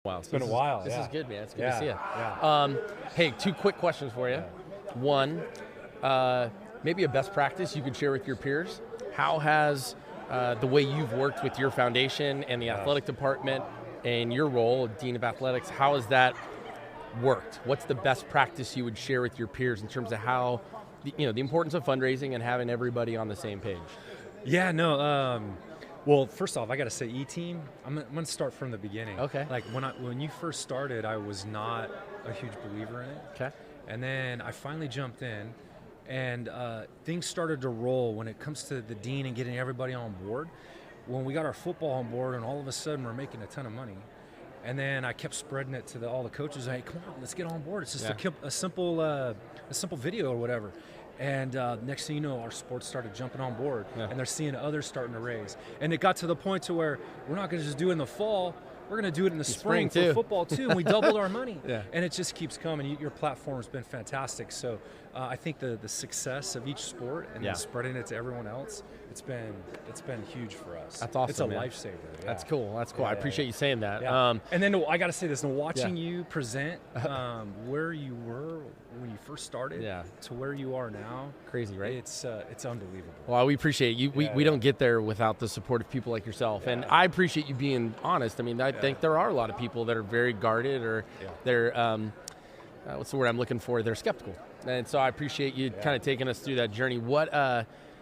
Wow, It's been a while. This yeah. is good, man. It's good yeah. to see you. Yeah. Hey, 2 quick questions for you. One, maybe a best practice you could share with your peers. How has the way you've worked with your foundation and the athletic department and your role, Dean of Athletics, how has that worked? What's the best practice you would share with your peers in terms of how, the importance of fundraising and having everybody on the same page? Yeah, no. Well, first off, I got to say, E-Team, I'm going to start from the beginning. Okay. Like, when you first started, I was not a huge believer in it. Okay. And then I finally jumped in, and things started to roll when it comes to the dean and getting everybody on board. When we got our football on board, and all of a sudden we're making a ton of money. And then I kept spreading it to all the coaches. Hey, come on, let's get on board. It's just a simple video or whatever. And next thing you know, our sports started jumping on board, and they're seeing others starting to raise. And it got to the point to where we're not going to just do it in the fall. We're going to do it in the spring too. for football too, and we doubled our money. Yeah. And it just keeps coming. Your platform has been fantastic. So I think the success of each sport and then spreading it to everyone else, it's been huge for us. That's awesome, It's a man. lifesaver. Yeah. That's cool. That's cool. Yeah, I appreciate you saying that. Yeah. And then I got to say this: watching you present where you were when you first started to where you are now, crazy, right? It's unbelievable. Well, we appreciate you. We don't get there without the support of people like yourself. And I appreciate you being honest. I mean, I think there are a lot of people that are very guarded, or they're what's the word I'm looking for? They're skeptical. And so I appreciate you kind of taking us through that journey.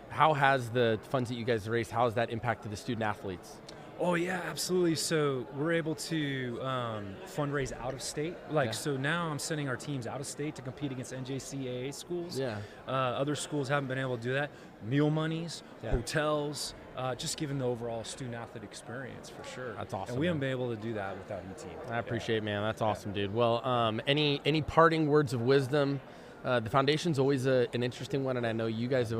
How has the funds that you guys raised, how has that impacted the student athletes? Oh yeah, absolutely. So we're able to fundraise out of state. So now I'm sending our teams out of state to compete against NJCAA schools. Yeah. Other schools haven't been able to do that. Meal monies, hotels, just giving the overall student athlete experience for sure. That's awesome. And we haven't been able to do that without E-Team. I appreciate it, man. That's awesome, dude. Well, any parting words of wisdom? The foundation's always an interesting one, and I know you guys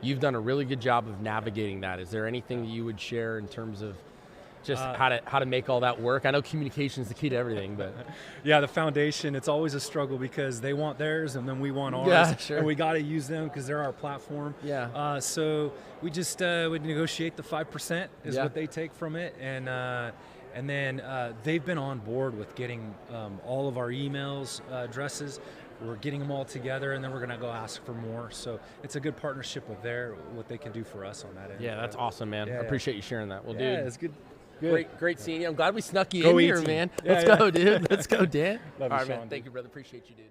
you've done a really good job of navigating that. Is there anything that you would share in terms of just how to make all that work? I know communication is the key to everything, but the foundation, it's always a struggle because they want theirs and then we want ours. Yeah, sure. And we got to use them because they're our platform. Yeah. So we just would negotiate the 5% is what they take from it, and then they've been on board with getting all of our emails addresses. We're getting them all together, and then we're going to go ask for more. So it's a good partnership with what they can do for us on that end. Yeah, that's awesome, man. I appreciate you sharing that. Well, dude, it's good. Great seeing you. I'm glad we snuck you Go in here, E-Team. man. Let's go, dude. Let's go, Dan. Love All you, right, man. Sean, Thank you, brother. Appreciate you, dude.